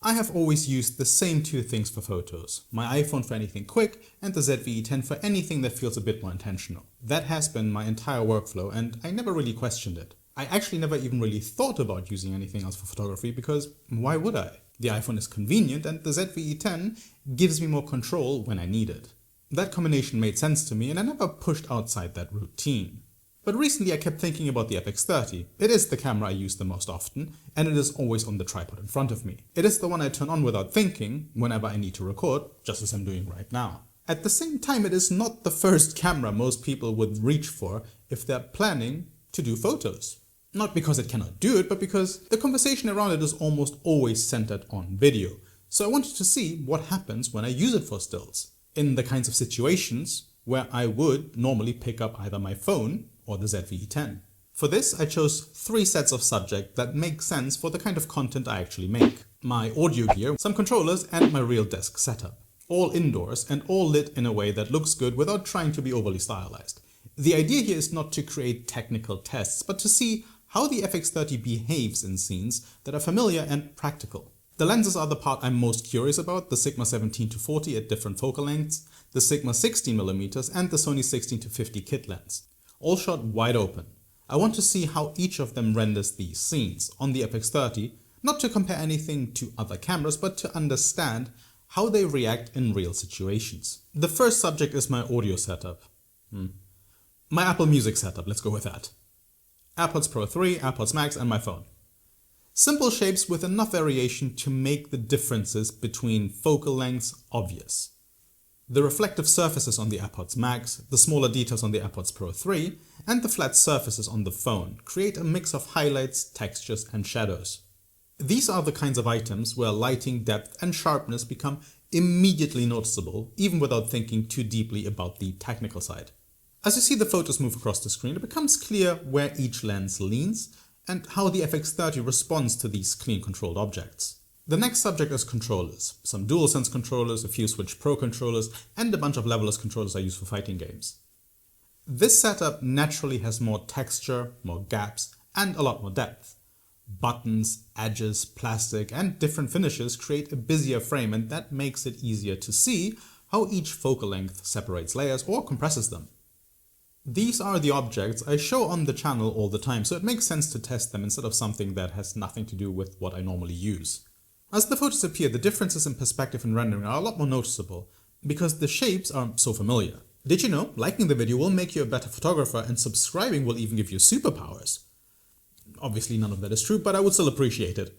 I have always used the same two things for photos, my iPhone for anything quick and the ZV-E10 for anything that feels a bit more intentional. That has been my entire workflow and I never really questioned it. I actually never even really thought about using anything else for photography because why would I? The iPhone is convenient and the ZV-E10 gives me more control when I need it. That combination made sense to me and I never pushed outside that routine. But recently I kept thinking about the FX30. It is the camera I use the most often, and it is always on the tripod in front of me. It is the one I turn on without thinking whenever I need to record, just as I'm doing right now. At the same time, it is not the first camera most people would reach for if they're planning to do photos. Not because it cannot do it, but because the conversation around it is almost always centered on video. So I wanted to see what happens when I use it for stills, in the kinds of situations where I would normally pick up either my phone or the ZV-E10. For this, I chose 3 sets of subject that make sense for the kind of content I actually make. My audio gear, some controllers, and my real desk setup. All indoors and all lit in a way that looks good without trying to be overly stylized. The idea here is not to create technical tests, but to see how the FX30 behaves in scenes that are familiar and practical. The lenses are the part I'm most curious about, the Sigma 17-40 at different focal lengths, the Sigma 16mm and the Sony 16-50 kit lens. All shot wide open. I want to see how each of them renders these scenes on the FX30, not to compare anything to other cameras, but to understand how they react in real situations. The first subject is my audio setup. My Apple Music setup, let's go with that. AirPods Pro 3, AirPods Max and my phone. Simple shapes with enough variation to make the differences between focal lengths obvious. The reflective surfaces on the AirPods Max, the smaller details on the AirPods Pro 3, and the flat surfaces on the phone create a mix of highlights, textures, and shadows. These are the kinds of items where lighting, depth, and sharpness become immediately noticeable, even without thinking too deeply about the technical side. As you see the photos move across the screen, it becomes clear where each lens leans and how the FX30 responds to these clean controlled objects. The next subject is controllers, some DualSense controllers, a few Switch Pro controllers, and a bunch of levelers controllers I use for fighting games. This setup naturally has more texture, more gaps, and a lot more depth. Buttons, edges, plastic, and different finishes create a busier frame, and that makes it easier to see how each focal length separates layers or compresses them. These are the objects I show on the channel all the time, so it makes sense to test them instead of something that has nothing to do with what I normally use. As the photos appear, the differences in perspective and rendering are a lot more noticeable because the shapes are so familiar. Did you know liking the video will make you a better photographer and subscribing will even give you superpowers? Obviously none of that is true, but I would still appreciate it.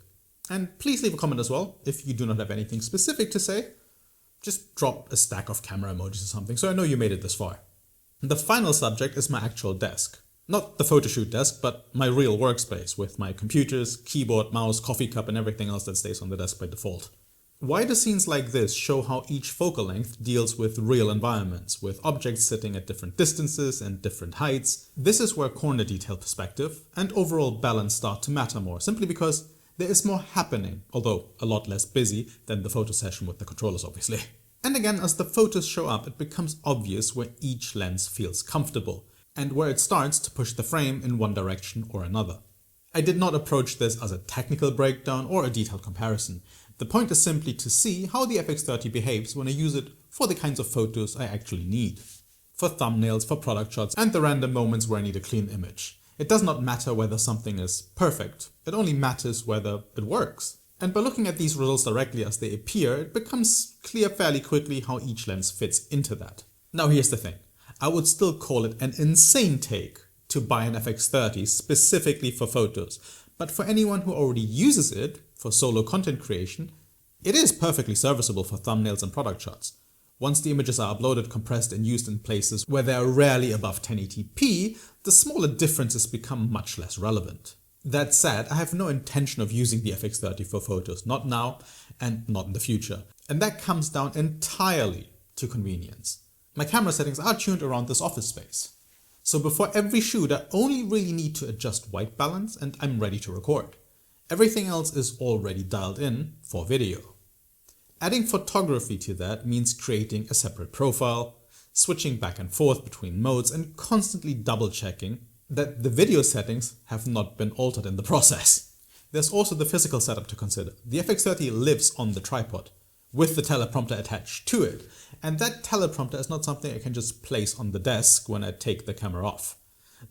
And please leave a comment as well if you do not have anything specific to say. Just drop a stack of camera emojis or something so I know you made it this far. The final subject is my actual desk. Not the photoshoot desk, but my real workspace with my computers, keyboard, mouse, coffee cup and everything else that stays on the desk by default. Why do scenes like this show how each focal length deals with real environments, with objects sitting at different distances and different heights? This is where corner detail perspective and overall balance start to matter more, simply because there is more happening, although a lot less busy than the photo session with the controllers obviously. And again, as the photos show up, it becomes obvious where each lens feels comfortable, and where it starts to push the frame in one direction or another. I did not approach this as a technical breakdown or a detailed comparison. The point is simply to see how the FX30 behaves when I use it for the kinds of photos I actually need. For thumbnails, for product shots, and the random moments where I need a clean image. It does not matter whether something is perfect, it only matters whether it works. And by looking at these results directly as they appear, it becomes clear fairly quickly how each lens fits into that. Now here's the thing. I would still call it an insane take to buy an FX30 specifically for photos, but for anyone who already uses it for solo content creation, it is perfectly serviceable for thumbnails and product shots. Once the images are uploaded, compressed and used in places where they are rarely above 1080p, the smaller differences become much less relevant. That said, I have no intention of using the FX30 for photos, not now and not in the future. And that comes down entirely to convenience. My camera settings are tuned around this office space. So before every shoot, I only really need to adjust white balance and I'm ready to record. Everything else is already dialed in for video. Adding photography to that means creating a separate profile, switching back and forth between modes and constantly double checking that the video settings have not been altered in the process. There's also the physical setup to consider. The FX30 lives on the tripod, with the teleprompter attached to it, and that teleprompter is not something I can just place on the desk when I take the camera off.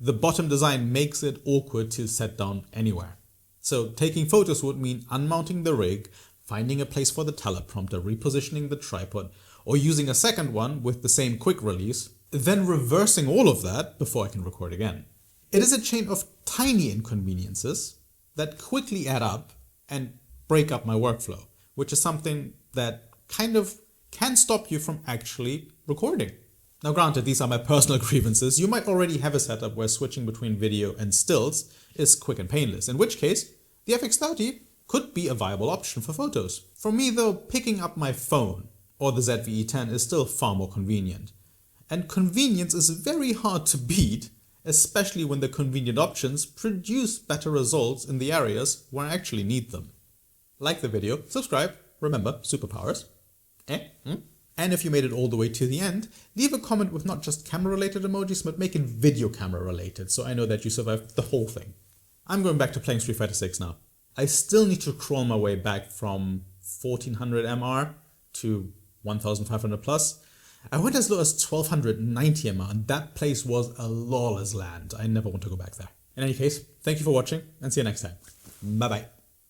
The bottom design makes it awkward to set down anywhere. So taking photos would mean unmounting the rig, finding a place for the teleprompter, repositioning the tripod, or using a second one with the same quick release, then reversing all of that before I can record again. It is a chain of tiny inconveniences that quickly add up and break up my workflow, which is something that kind of can stop you from actually recording. Now granted, these are my personal grievances. You might already have a setup where switching between video and stills is quick and painless, in which case the FX30 could be a viable option for photos. For me though, picking up my phone or the ZV-E10 is still far more convenient. And convenience is very hard to beat, especially when the convenient options produce better results in the areas where I actually need them. Like the video, subscribe, remember, superpowers. And if you made it all the way to the end, leave a comment with not just camera-related emojis, but make it video camera-related, so I know that you survived the whole thing. I'm going back to playing Street Fighter 6 now. I still need to crawl my way back from 1400 MR to 1500 plus. I went as low as 1290 MR, and that place was a lawless land. I never want to go back there. In any case, thank you for watching, and see you next time. Bye bye.